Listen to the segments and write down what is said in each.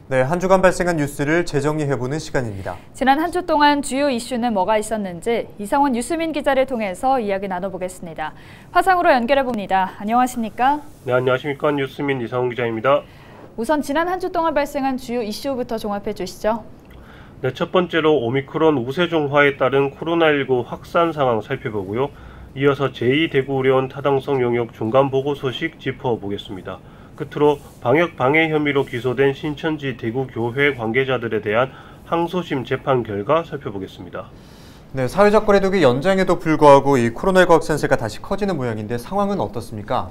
네, 한 주간 발생한 뉴스를 재정리해보는 시간입니다. 지난 한 주 동안 주요 이슈는 뭐가 있었는지 이상원 뉴스민 기자를 통해서 이야기 나눠보겠습니다. 화상으로 연결해봅니다. 안녕하십니까? 네, 안녕하십니까. 뉴스민 이상원 기자입니다. 우선 지난 한 주 동안 발생한 주요 이슈부터 종합해 주시죠. 네, 첫 번째로 오미크론 우세종화에 따른 코로나19 확산 상황 살펴보고요. 이어서 제2대구의료원 타당성 용역 중간 보고 소식 짚어보겠습니다. 끝으로 방역 방해 혐의로 기소된 신천지 대구교회 관계자들에 대한 항소심 재판 결과 살펴보겠습니다. 네, 사회적 거리두기 연장에도 불구하고 이 코로나19 확산세가 다시 커지는 모양인데 상황은 어떻습니까?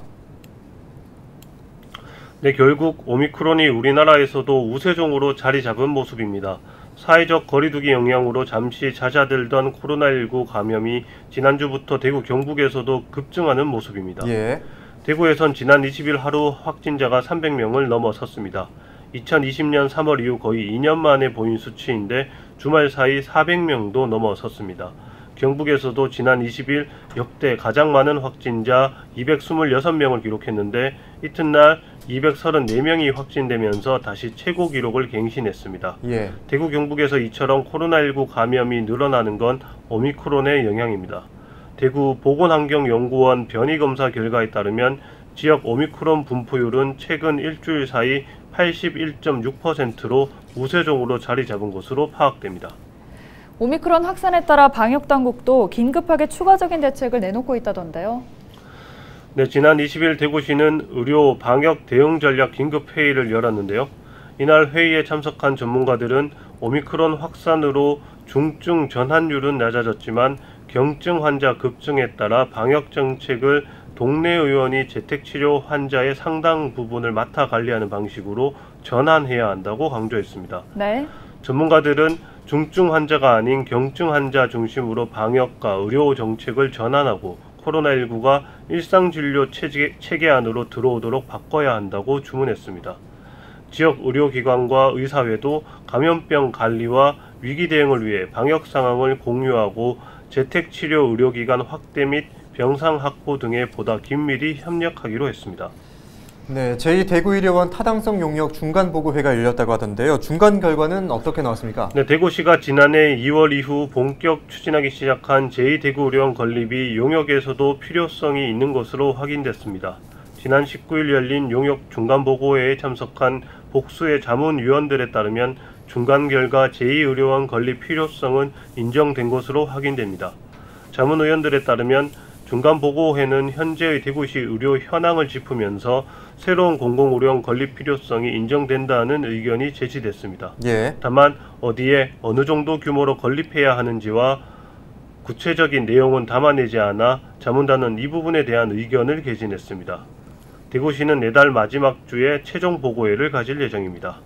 네, 결국 오미크론이 우리나라에서도 우세종으로 자리 잡은 모습입니다. 사회적 거리두기 영향으로 잠시 잦아들던 코로나19 감염이 지난주부터 대구 경북에서도 급증하는 모습입니다. 예. 대구에선 지난 20일 하루 확진자가 300명을 넘어섰습니다. 2020년 3월 이후 거의 2년 만에 보인 수치인데 주말 사이 400명도 넘어섰습니다. 경북에서도 지난 20일 역대 가장 많은 확진자 226명을 기록했는데 이튿날 234명이 확진되면서 다시 최고 기록을 갱신했습니다. 예. 대구 경북에서 이처럼 코로나19 감염이 늘어나는 건 오미크론의 영향입니다. 대구 보건환경연구원 변이검사 결과에 따르면 지역 오미크론 분포율은 최근 일주일 사이 81.6%로 우세종으로 자리 잡은 것으로 파악됩니다. 오미크론 확산에 따라 방역당국도 긴급하게 추가적인 대책을 내놓고 있다던데요. 네, 지난 20일 대구시는 의료 방역 대응 전략 긴급회의를 열었는데요. 이날 회의에 참석한 전문가들은 오미크론 확산으로 중증 전환율은 낮아졌지만 경증 환자 급증에 따라 방역 정책을 동네 의원이 재택치료 환자의 상당 부분을 맡아 관리하는 방식으로 전환해야 한다고 강조했습니다. 네. 전문가들은 중증 환자가 아닌 경증 환자 중심으로 방역과 의료 정책을 전환하고 코로나19가 일상진료 체계 안으로 들어오도록 바꿔야 한다고 주문했습니다. 지역 의료기관과 의사회도 감염병 관리와 위기 대응을 위해 방역 상황을 공유하고 재택치료 의료기관 확대 및 병상 확보 등에 보다 긴밀히 협력하기로 했습니다. 네, 제2대구의료원 타당성 용역 중간보고회가 열렸다고 하던데요. 중간 결과는 어떻게 나왔습니까? 네, 대구시가 지난해 2월 이후 본격 추진하기 시작한 제2대구의료원 건립이 용역에서도 필요성이 있는 것으로 확인됐습니다. 지난 19일 열린 용역 중간보고회에 참석한 복수의 자문위원들에 따르면 중간 결과 제2의료원 건립 필요성은 인정된 것으로 확인됩니다. 자문위원들에 따르면 중간보고회는 현재의 대구시 의료 현황을 짚으면서 새로운 공공의료원 건립 필요성이 인정된다는 의견이 제시됐습니다. 예. 다만 어디에 어느 정도 규모로 건립해야 하는지와 구체적인 내용은 담아내지 않아 자문단은 이 부분에 대한 의견을 개진했습니다. 대구시는 내달 마지막 주에 최종 보고회를 가질 예정입니다.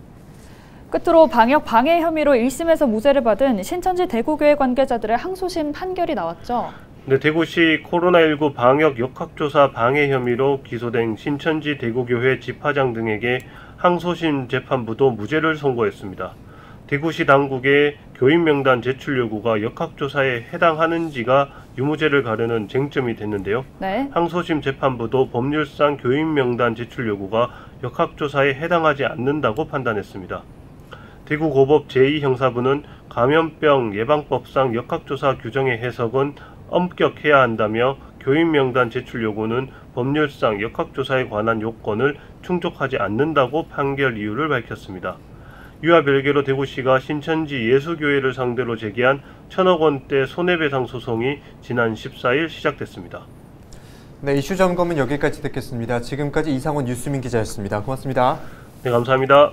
끝으로 방역 방해 혐의로 1심에서 무죄를 받은 신천지 대구교회 관계자들의 항소심 판결이 나왔죠. 네, 대구시 코로나19 방역 역학조사 방해 혐의로 기소된 신천지 대구교회 집화장 등에게 항소심 재판부도 무죄를 선고했습니다. 대구시 당국의 교인 명단 제출 요구가 역학조사에 해당하는지가 유무죄를 가르는 쟁점이 됐는데요. 네. 항소심 재판부도 법률상 교인 명단 제출 요구가 역학조사에 해당하지 않는다고 판단했습니다. 대구고법 제2형사부는 감염병 예방법상 역학조사 규정의 해석은 엄격해야 한다며 교인 명단 제출 요구는 법률상 역학조사에 관한 요건을 충족하지 않는다고 판결 이유를 밝혔습니다. 이와 별개로 대구시가 신천지 예수교회를 상대로 제기한 1,000억 원대 손해배상 소송이 지난 14일 시작됐습니다. 네, 이슈 점검은 여기까지 듣겠습니다. 지금까지 이상원 뉴스민 기자였습니다. 고맙습니다. 네, 감사합니다.